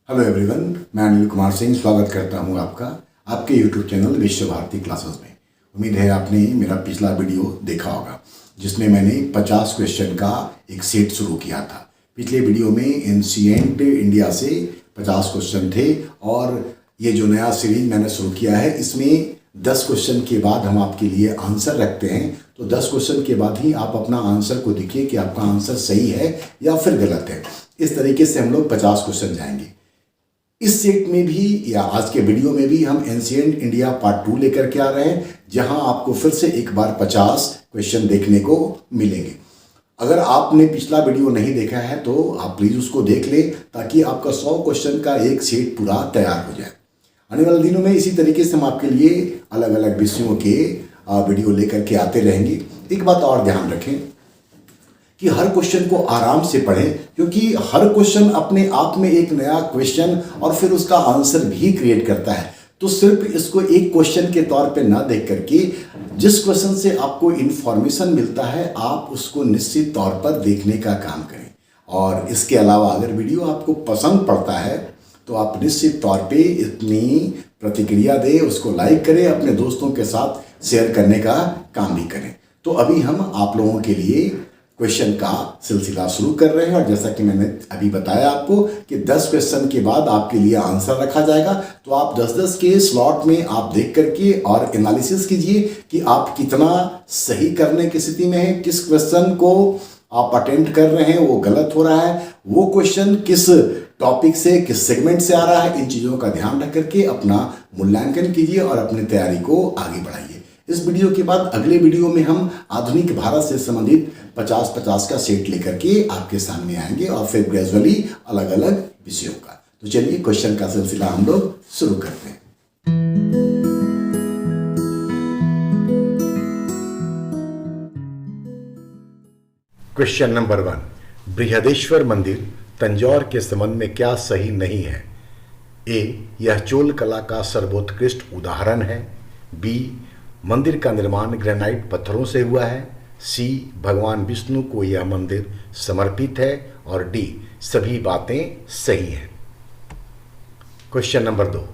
Hello everyone, मैं अनिल कुमार सिंह स्वागत करता हूं आपका आपके यूट्यूब चैनल विश्व भारती क्लासेस में। उम्मीद है आपने मेरा पिछला वीडियो देखा होगा जिसमें मैंने 50 क्वेश्चन का एक सेट शुरू किया था। पिछले वीडियो में एंशिएंट इंडिया से 50 क्वेश्चन थे और ये जो नया सीरीज मैंने शुरू किया है इसमें 10 क्वेश्चन के बाद हम आपके लिए आंसर रखते हैं। तो 10 क्वेश्चन के बाद ही आप अपना आंसर को देखिए कि आपका आंसर सही है या फिर गलत है। इस तरीके से हम लोग 50 क्वेश्चन जाएंगे। इस सेट में भी या आज के वीडियो में भी हम एंशिएंट इंडिया पार्ट 2 लेकर के आ रहे हैं, जहां आपको फिर से एक बार 50 क्वेश्चन देखने को मिलेंगे। अगर आपने पिछला वीडियो नहीं देखा है तो आप प्लीज़ उसको देख लें ताकि आपका 100 क्वेश्चन का एक सेट पूरा तैयार हो जाए। आने वाले दिनों में इसी तरीके से हम आपके लिए अलग अलग विषयों के वीडियो लेकर के आते रहेंगे। एक बात और ध्यान रखें कि हर क्वेश्चन को आराम से पढ़ें, क्योंकि हर क्वेश्चन अपने आप में एक नया क्वेश्चन और फिर उसका आंसर भी क्रिएट करता है। तो सिर्फ इसको एक क्वेश्चन के तौर पे ना देख करके जिस क्वेश्चन से आपको इन्फॉर्मेशन मिलता है आप उसको निश्चित तौर पर देखने का काम करें। और इसके अलावा अगर वीडियो आपको पसंद पड़ता है तो आप निश्चित तौर पे इतनी प्रतिक्रिया दें, उसको लाइक करें, अपने दोस्तों के साथ शेयर करने का काम भी करें। तो अभी हम आप लोगों के लिए क्वेश्चन का सिलसिला शुरू कर रहे हैं और जैसा कि मैंने अभी बताया आपको कि 10 क्वेश्चन के बाद आपके लिए आंसर रखा जाएगा। तो आप 10-10 के स्लॉट में आप देख करके और एनालिसिस कीजिए कि आप कितना सही करने की स्थिति में हैं, किस क्वेश्चन को आप अटेम्प्ट कर रहे हैं वो गलत हो रहा है, वो क्वेश्चन किस टॉपिक से किस सेगमेंट से आ रहा है। इन चीज़ों का ध्यान रख करके अपना मूल्यांकन कीजिए और अपनी तैयारी को आगे बढ़ाइए। इस वीडियो के बाद अगले वीडियो में हम आधुनिक भारत से संबंधित 50-50 का सेट लेकर के आपके सामने आएंगे और फिर ग्रेजुअली अलग अलग विषयों का। तो चलिए क्वेश्चन का सिलसिला हम लोग शुरू करते हैं। क्वेश्चन नंबर 1, बृहदेश्वर मंदिर तंजौर के संबंध में क्या सही नहीं है? ए, यह चोल कला का सर्वोत्कृष्ट उदाहरण है। बी, मंदिर का निर्माण ग्रेनाइट पत्थरों से हुआ है। सी, भगवान विष्णु को यह मंदिर समर्पित है। और डी, सभी बातें सही हैं। क्वेश्चन नंबर 2,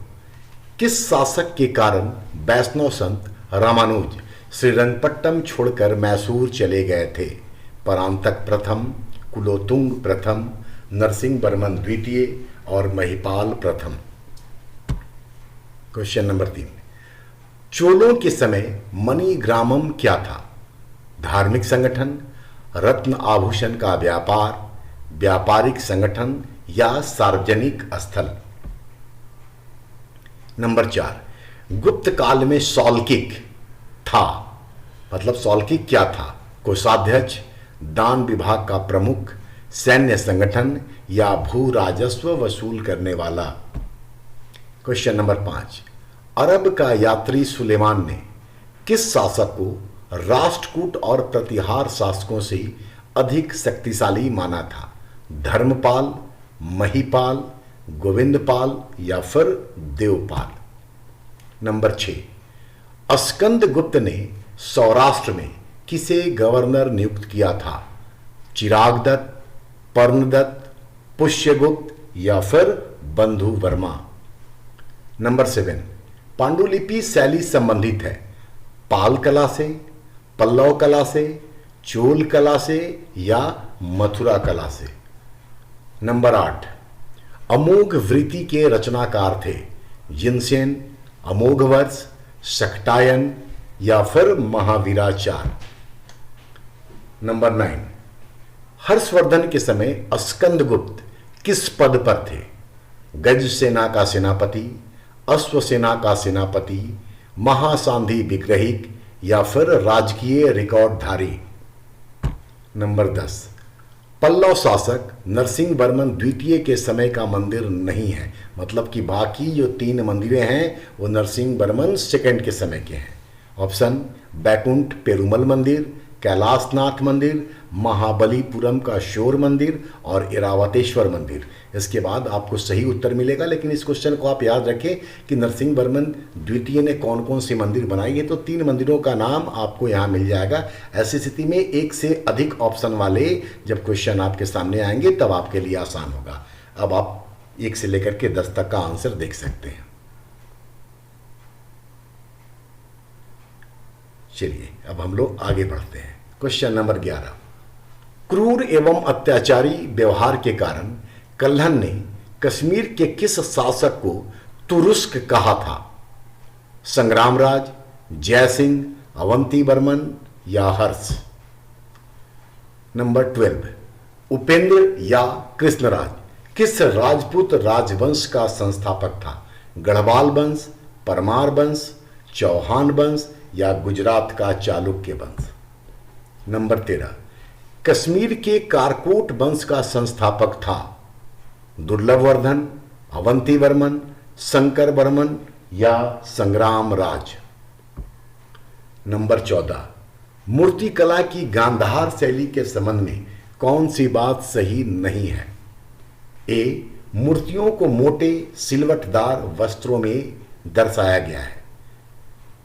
किस शासक के कारण वैष्णव संत रामानुज श्रीरंगपट्टम छोड़कर मैसूर चले गए थे? परांतक प्रथम, कुलोतुंग प्रथम, नरसिंह वर्मन द्वितीय और महिपाल प्रथम। क्वेश्चन नंबर 3, चोलों के समय मणिग्रामम क्या था? धार्मिक संगठन, रत्न आभूषण का व्यापार, व्यापारिक संगठन या सार्वजनिक स्थल? नंबर 4, गुप्त काल में सौल्किक था, मतलब सौल्किक क्या था? कोषाध्यक्ष, दान विभाग का प्रमुख, सैन्य संगठन या भू राजस्व वसूल करने वाला? क्वेश्चन नंबर 5, अरब का यात्री सुलेमान ने किस शासक को राष्ट्रकूट और प्रतिहार शासकों से अधिक शक्तिशाली माना था? धर्मपाल, महिपाल, गोविंदपाल या फिर देवपाल? नंबर 6, स्कंदगुप्त ने सौराष्ट्र में किसे गवर्नर नियुक्त किया था? चिरागदत्त, पर्णदत्त, पुष्यगुप्त या फिर बंधु वर्मा? नंबर 7, पांडुलिपि शैली संबंधित है पाल कला से, पल्लव कला से, चोल कला से या मथुरा कला से? नंबर 8, अमोघ वृत्ति के रचनाकार थे जिनसेन, अमोघवर्ष, शाक्टायन या फिर महावीराचार्य? नंबर 9, हर्षवर्धन के समय स्कंदगुप्त किस पद पर थे? गज सेना का सेनापति, अश्वसेना का सेनापति, महासांधी विग्रहिक या फिर राजकीय रिकॉर्डधारी? नंबर 10, पल्लव शासक नरसिंह वर्मन द्वितीय के समय का मंदिर नहीं है, मतलब कि बाकी जो 3 मंदिरें हैं वो नरसिंह वर्मन सेकंड के समय के हैं। ऑप्शन, बैकुंठ पेरुमल मंदिर, कैलाशनाथ मंदिर, महाबलीपुरम का शोर मंदिर और इरावतेश्वर मंदिर। इसके बाद आपको सही उत्तर मिलेगा, लेकिन इस क्वेश्चन को आप याद रखें कि नरसिंह वर्मन द्वितीय ने कौन कौन से मंदिर बनाए हैं, तो 3 मंदिरों का नाम आपको यहाँ मिल जाएगा। ऐसी स्थिति में एक से अधिक ऑप्शन वाले जब क्वेश्चन आपके सामने आएंगे तब आपके लिए आसान होगा। अब आप 1 से लेकर के 10 तक का आंसर देख सकते हैं। चलिए अब हम लोग आगे बढ़ते हैं। क्वेश्चन नंबर 11, क्रूर एवं अत्याचारी व्यवहार के कारण कल्हण ने कश्मीर के किस शासक को तुरुस्क कहा था? संग्रामराज, जयसिंह, अवंती वर्मन या हर्ष? नंबर 12, उपेंद्र या कृष्णराज किस राजपूत राजवंश का संस्थापक था? गढ़वाल वंश, परमार वंश, चौहान वंश या गुजरात का चालुक्य वंश? नंबर 13, कश्मीर के कारकोट वंश का संस्थापक था? दुर्लभवर्धन, अवंती वर्मन, शंकर वर्मन या संग्राम राज? नंबर 14, मूर्तिकला की गांधार शैली के संबंध में कौन सी बात सही नहीं है? ए, मूर्तियों को मोटे सिलवटदार वस्त्रों में दर्शाया गया है।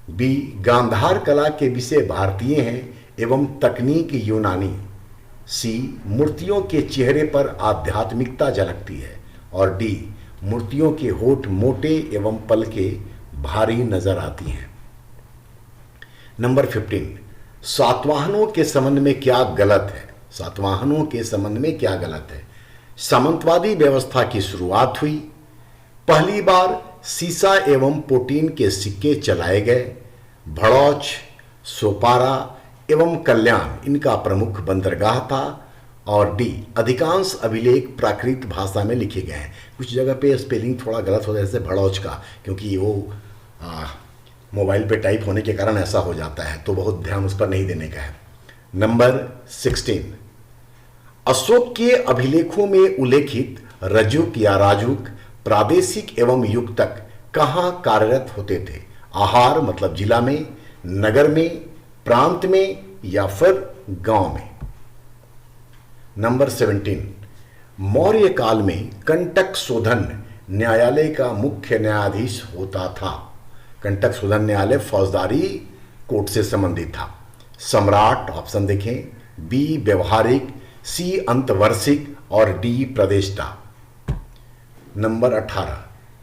बी, गांधार कला के विषय भारतीय हैं एवं तकनीक यूनानी। सी, मूर्तियों के चेहरे पर आध्यात्मिकता झलकती है। और डी, मूर्तियों के होठ मोटे एवं पलके भारी नजर आती हैं। नंबर 15, सातवाहनों के संबंध में क्या गलत है? सातवाहनों के संबंध में क्या गलत है? सामंतवादी व्यवस्था की शुरुआत हुई, पहली बार सीसा एवं पोटीन के सिक्के चलाए गए, भड़ौच, सोपारा एवं कल्याण इनका प्रमुख बंदरगाह था। और डी, अधिकांश अभिलेख प्राकृत भाषा में लिखे गए हैं। कुछ जगह पे स्पेलिंग थोड़ा गलत होता है, जैसे भड़ौच का, क्योंकि वो मोबाइल पे टाइप होने के कारण ऐसा हो जाता है, तो बहुत ध्यान उस पर नहीं देने का है। नंबर 16, अशोक के अभिलेखों में उल्लेखित रजुक या राजुक प्रादेशिक एवं युक्तक कहाँ कार्यरत होते थे? आहार मतलब जिला में, नगर में, प्रांत में या फिर गांव में? नंबर 17, मौर्य काल में कंटक शोधन न्यायालय का मुख्य न्यायाधीश होता था। कंटक शोधन न्यायालय फौजदारी कोर्ट से संबंधित था। सम्राट ऑप्शन देखें, बी व्यवहारिक, सी अंतवर्षिक और डी प्रदेष्टा। नंबर 18,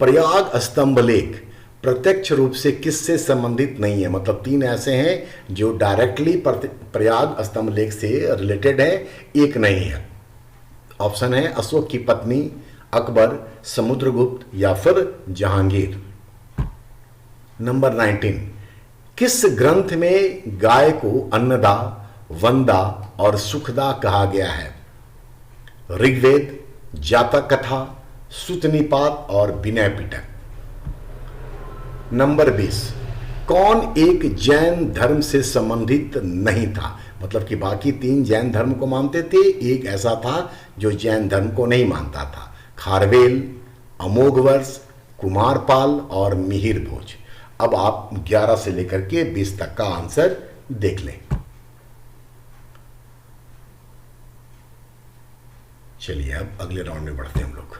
प्रयाग स्तंभ लेख प्रत्यक्ष रूप से किससे संबंधित नहीं है? मतलब 3 ऐसे हैं जो डायरेक्टली प्रयाग स्तंभ लेख से रिलेटेड है, एक नहीं है। ऑप्शन है अशोक की पत्नी, अकबर, समुद्रगुप्त या फिर जहांगीर। नंबर 19, किस ग्रंथ में गाय को अन्नदा, वंदा और सुखदा कहा गया है? ऋग्वेद, जातक कथा, सूतनिपात और विनय पिटक। नंबर 20, कौन एक जैन धर्म से संबंधित नहीं था? मतलब कि बाकी 3 जैन धर्म को मानते थे, एक ऐसा था जो जैन धर्म को नहीं मानता था। खारवेल, अमोघवर्ष, कुमारपाल और मिहिर भोज। अब आप 11 से लेकर के 20 तक का आंसर देख लें। चलिए अब अगले राउंड में बढ़ते हैं हम लोग।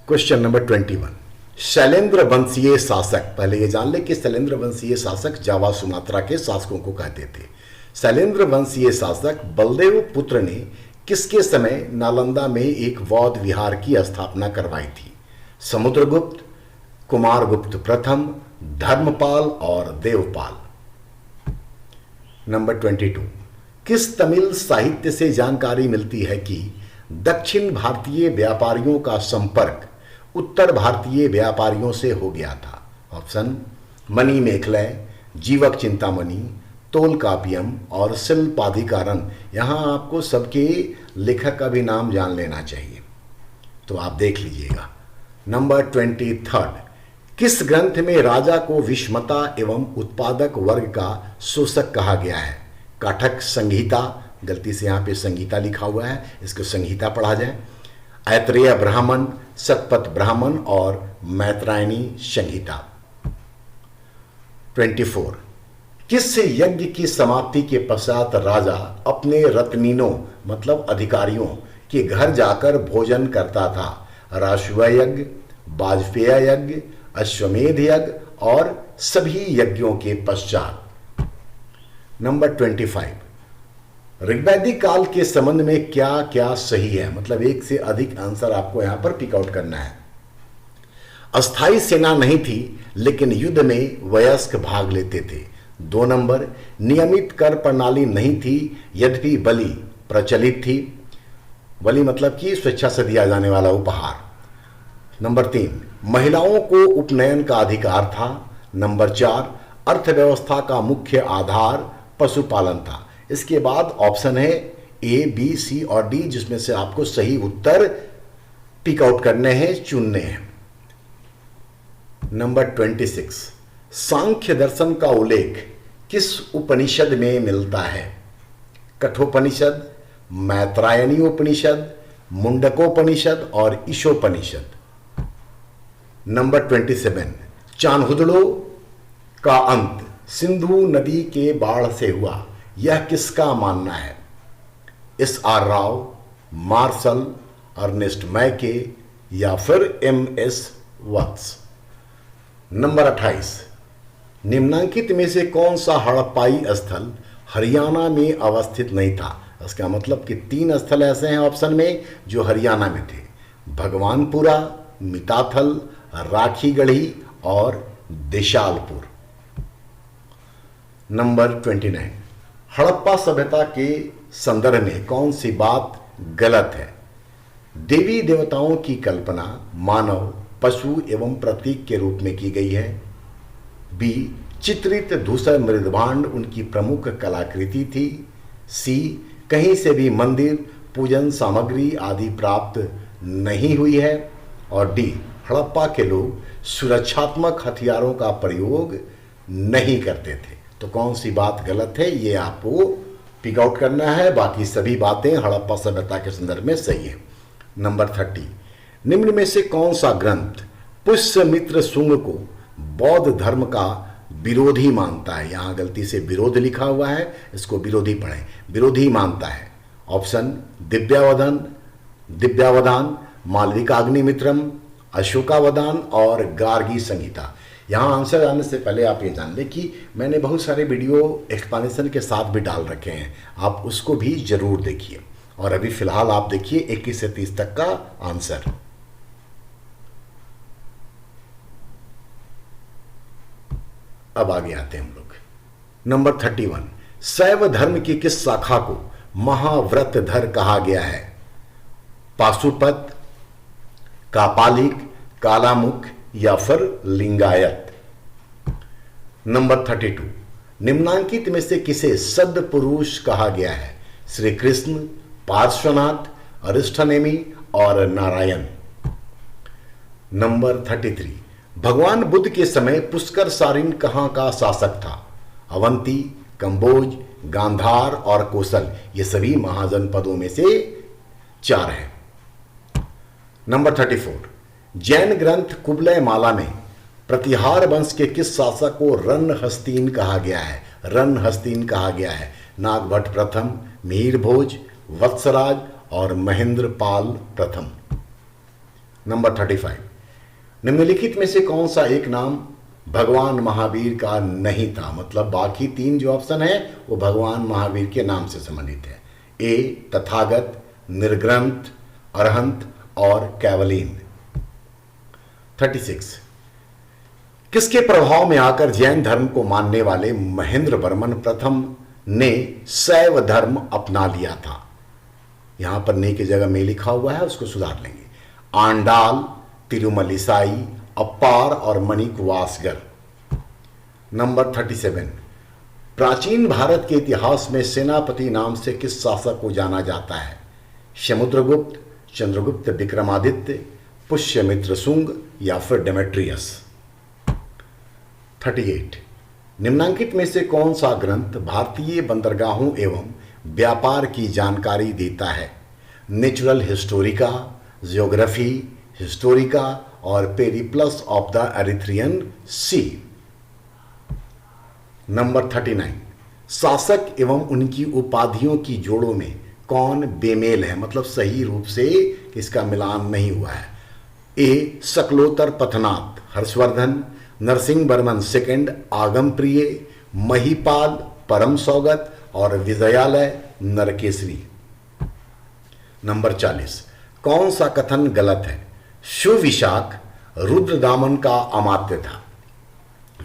क्वेश्चन नंबर 21, शैलेंद्र वंशीय शासक, पहले ये जान ले कि शैलेंद्र वंशीय शासक जावा सुमात्रा के शासकों को कहते थे। शैलेंद्र वंशीय शासक बलदेव पुत्र ने किसके समय नालंदा में एक बौद्ध विहार की स्थापना करवाई थी? समुद्रगुप्त, कुमारगुप्त प्रथम, धर्मपाल और देवपाल। नंबर 22, किस तमिल साहित्य से जानकारी मिलती है कि दक्षिण भारतीय व्यापारियों का संपर्क उत्तर भारतीय व्यापारियों से हो गया था? ऑप्शन मणि मेखलय, जीवक चिंतामणि, तोलकापियम और शिल्पाधिकारन। यहाँ आपको सबके लेखक का भी नाम जान लेना चाहिए, तो आप देख लीजिएगा। नंबर 23, किस ग्रंथ में राजा को विषमता एवं उत्पादक वर्ग का शोषक कहा गया है? काठक संहिता, गलती से यहाँ पे संगीता लिखा हुआ है, इसको संहिता पढ़ा जाए। ऐतरेय ब्राह्मण, शतपथ ब्राह्मण और मैत्रायणी संहिता। 24, किस यज्ञ की समाप्ति के पश्चात राजा अपने रत्नीनों मतलब अधिकारियों के घर जाकर भोजन करता था? राशुआ यज्ञ, वाजपेय यज्ञ, अश्वमेध यज्ञ और सभी यज्ञों के पश्चात। नंबर 25, ऋग्वैदिक काल के संबंध में क्या क्या सही है, मतलब एक से अधिक आंसर आपको यहां पर पिक आउट करना है। अस्थाई सेना नहीं थी लेकिन युद्ध में वयस्क भाग लेते थे। 2 नंबर, नियमित कर प्रणाली नहीं थी यद्यपि बलि प्रचलित थी। बलि मतलब कि स्वेच्छा से दिया जाने वाला उपहार। नंबर 3, महिलाओं को उपनयन का अधिकार था। नंबर 4, अर्थव्यवस्था का मुख्य आधार पशुपालन था। इसके बाद ऑप्शन है ए, बी, सी और डी, जिसमें से आपको सही उत्तर पिक आउट करने हैं, चुनने हैं। नंबर 26, सांख्य दर्शन का उल्लेख किस उपनिषद में मिलता है? कठोपनिषद, मैत्रायणी उपनिषद, मुंडकोपनिषद और ईशोपनिषद। नंबर 27, चान्हुदड़ो का अंत सिंधु नदी के बाढ़ से हुआ, यह किसका मानना है? S.R. राव, मार्शल, अर्नेस्ट मैके या फिर M.S. वत्स। नंबर 28, निम्नांकित में से कौन सा हड़प्पाई स्थल हरियाणा में अवस्थित नहीं था? इसका मतलब कि 3 स्थल ऐसे हैं ऑप्शन में जो हरियाणा में थे। भगवानपुरा, मिताथल, राखीगढ़ी और देशालपुर। नंबर 29, हड़प्पा सभ्यता के संदर्भ में कौन सी बात गलत है? देवी देवताओं की कल्पना मानव, पशु एवं प्रतीक के रूप में की गई है। बी, चित्रित धूसर मृदभांड उनकी प्रमुख कलाकृति थी। सी, कहीं से भी मंदिर, पूजन सामग्री आदि प्राप्त नहीं हुई है। और डी, हड़प्पा के लोग सुरक्षात्मक हथियारों का प्रयोग नहीं करते थे। तो कौन सी बात गलत है ये आपको पिक आउट करना है। बाकी सभी बातें हड़प्पा सभ्यता के संदर्भ में सही है। नंबर 30, निम्न में से कौन सा ग्रंथ पुष्यमित्र शुंग को बौद्ध धर्म का विरोधी मानता है? यहां गलती से विरोध लिखा हुआ है, इसको विरोधी पढ़ें। विरोधी मानता है। ऑप्शन दिव्यावधान, मालविकाग्निमित्रम, अशोकावदान और गार्गी संहिता। यहाँ आंसर आने से पहले आप ये जान लें कि मैंने बहुत सारे वीडियो एक्सप्लेनेशन के साथ भी डाल रखे हैं, आप उसको भी जरूर देखिए। और अभी फिलहाल आप देखिए 21 से 30 तक का आंसर। अब आगे आते हैं हम लोग। नंबर 31, शैव धर्म की किस शाखा को महाव्रतधर कहा गया है? पाशुपत, कापालिक, कालामुख या फिर लिंगायत। नंबर 32, निम्नांकित में से किसे सद पुरुष कहा गया है? श्री कृष्ण, पार्श्वनाथ, अरिष्टनेमी और नारायण। नंबर 33, भगवान बुद्ध के समय पुष्कर सारिन कहां का शासक था? अवंती, कंबोज, गांधार और कोसल। ये सभी महाजनपदों में से 4 हैं। नंबर 34, जैन ग्रंथ कुबलय माला में प्रतिहार वंश के किस शासक को रणहस्तीन कहा गया है? रणहस्तीन कहा गया है। नागभट्ट प्रथम, मिहिर भोज, वत्सराज और महेंद्र पाल प्रथम। नंबर 35, निम्नलिखित में से कौन सा एक नाम भगवान महावीर का नहीं था? मतलब बाकी 3 जो ऑप्शन है वो भगवान महावीर के नाम से संबंधित है। ए, तथागत, निर्ग्रंथ, अरहंत और कैवलीन। 36, किसके प्रभाव में आकर जैन धर्म को मानने वाले महेंद्र वर्मन प्रथम ने शैव धर्म अपना लिया था? यहां पर ने की जगह में लिखा हुआ है, उसको सुधार लेंगे। आंडाल, तिरुमलिसाई, अप्पार और मणिक वासगर। नंबर 37, प्राचीन भारत के इतिहास में सेनापति नाम से किस शासक को जाना जाता है? समुद्रगुप्त, चंद्रगुप्त विक्रमादित्य, पुष्यमित्र शुंग या फिर डेमेट्रियस। 38, निम्नांकित में से कौन सा ग्रंथ भारतीय बंदरगाहों एवं व्यापार की जानकारी देता है? नेचुरल हिस्टोरिका, जियोग्राफी हिस्टोरिका और Periplus of the Erythraean Sea. Number 39, शासक एवं उनकी उपाधियों की जोड़ों में कौन बेमेल है? मतलब सही रूप से इसका मिलान नहीं हुआ है। ए, शकलोतर पथनाथ हर्षवर्धन, नरसिंह वर्मन सेकंड आगम प्रिय, महिपाल परम सौगत और विजयालय नरकेसरी। नंबर 40, कौन सा कथन गलत है? सुविशाख रुद्रदामन का अमात्य था।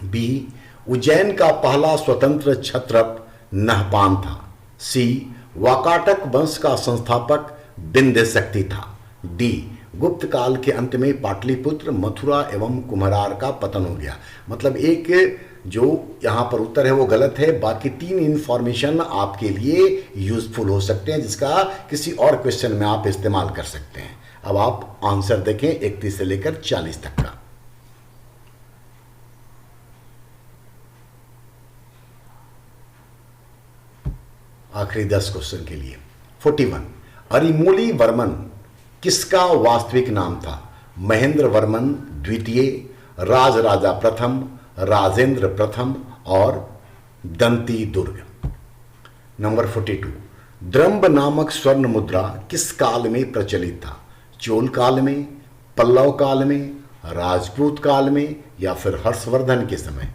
बी, उज्जैन का पहला स्वतंत्र क्षत्रप नहपान था। सी, वाकाटक वंश का संस्थापक बिंध्य शक्ति था। डी, गुप्त काल के अंत में पाटलिपुत्र, मथुरा एवं कुम्हरार का पतन हो गया। मतलब एक जो यहाँ पर उत्तर है वो गलत है, बाकी 3 इंफॉर्मेशन आपके लिए यूजफुल हो सकते हैं, जिसका किसी और क्वेश्चन में आप इस्तेमाल कर सकते हैं। अब आप आंसर देखें 31 से लेकर 40 तक का। आखिरी 10 क्वेश्चन के लिए। 41, अरिमोली वर्मन किसका वास्तविक नाम था? महेंद्र वर्मन द्वितीय, राजराजा प्रथम, राजेंद्र प्रथम और दंती दुर्ग। नंबर 42, द्रंब नामक स्वर्ण मुद्रा किस काल में प्रचलित था? चोल काल में, पल्लव काल में, राजपूत काल में या फिर हर्षवर्धन के समय?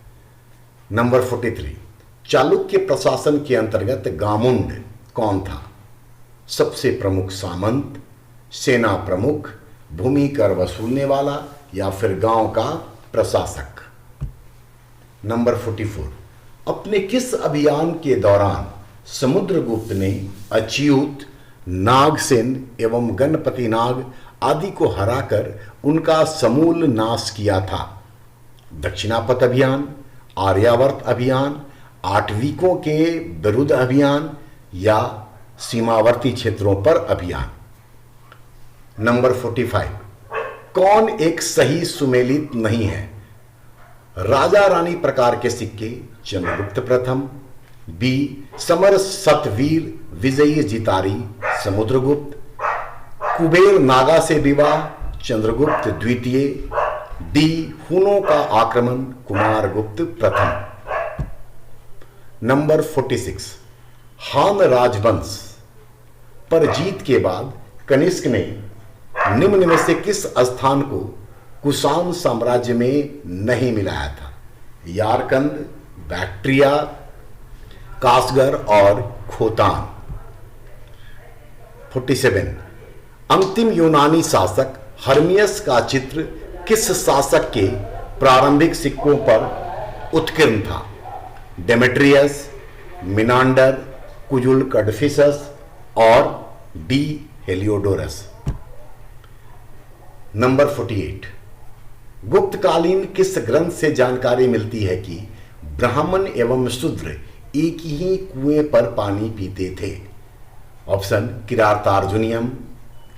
नंबर 43, चालुक्य प्रशासन के अंतर्गत गामुंड कौन था? सबसे प्रमुख सामंत, सेना प्रमुख, भूमि कर वसूलने वाला या फिर गांव का प्रशासक? नंबर 44, अपने किस अभियान के दौरान समुद्रगुप्त ने अच्युत, नागसेन एवं गणपति नाग आदि को हराकर उनका समूल नाश किया था? दक्षिणापथ अभियान, आर्यावर्त अभियान, आठवीकों के विरुद्ध अभियान या सीमावर्ती क्षेत्रों पर अभियान? नंबर 45, कौन एक सही सुमेलित नहीं है? राजा रानी प्रकार के सिक्के चंद्रगुप्त प्रथम। बी, समर सतवीर विजयी जितारी समुद्रगुप्त। कुबेर नागा से विवाह चंद्रगुप्त द्वितीय। डी, हुनों का आक्रमण कुमारगुप्त प्रथम। नंबर 46, हान राजवंश पर जीत के बाद कनिष्क ने निम्न में से किस स्थान को कुषाण साम्राज्य में नहीं मिलाया था? यारकंद, बैक्ट्रिया, कासगर और खोतान। 47, अंतिम यूनानी शासक हर्मियस का चित्र किस शासक के प्रारंभिक सिक्कों पर उत्कीर्ण था? डेमेट्रियस, मिनांडर, कुजुल कडफिसस और डी, हेलियोडोरस। नंबर 48, गुप्तकालीन किस ग्रंथ से जानकारी मिलती है कि ब्राह्मण एवं शूद्र एक ही कुएं पर पानी पीते थे? ऑप्शन, किरातार्जुनियम,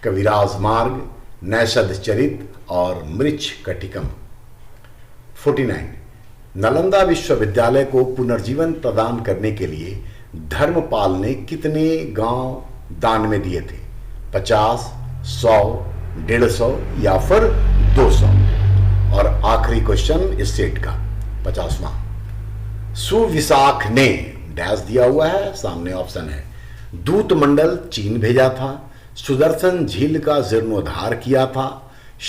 कविराज मार्ग, नैषद चरित और मृच्छ कटिकम। 49, नालंदा विश्वविद्यालय को पुनर्जीवन प्रदान करने के लिए धर्मपाल ने कितने गांव दान में दिए थे? 50, 100, 150 या फिर 200? और आखिरी क्वेश्चन इस सेट का 50वां, सुविशाख ने डैश दिया हुआ है, सामने ऑप्शन है। दूत मंडल चीन भेजा था, सुदर्शन झील का जीर्णोद्धार किया था,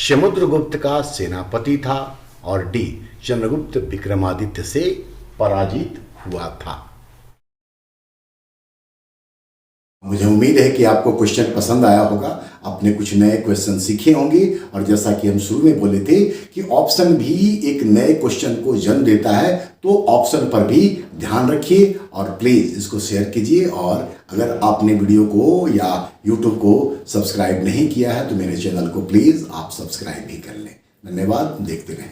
समुद्रगुप्त का सेनापति था और डी, चंद्रगुप्त विक्रमादित्य से पराजित हुआ था। मुझे उम्मीद है कि आपको क्वेश्चन पसंद आया होगा, आपने कुछ नए क्वेश्चन सीखे होंगे और जैसा कि हम शुरू में बोले थे कि ऑप्शन भी एक नए क्वेश्चन को जन्म देता है, तो ऑप्शन पर भी ध्यान रखिए और प्लीज़ इसको शेयर कीजिए। और अगर आपने वीडियो को या यूट्यूब को सब्सक्राइब नहीं किया है तो मेरे चैनल को प्लीज़ आप सब्सक्राइब भी कर लें। धन्यवाद, देखते रहें।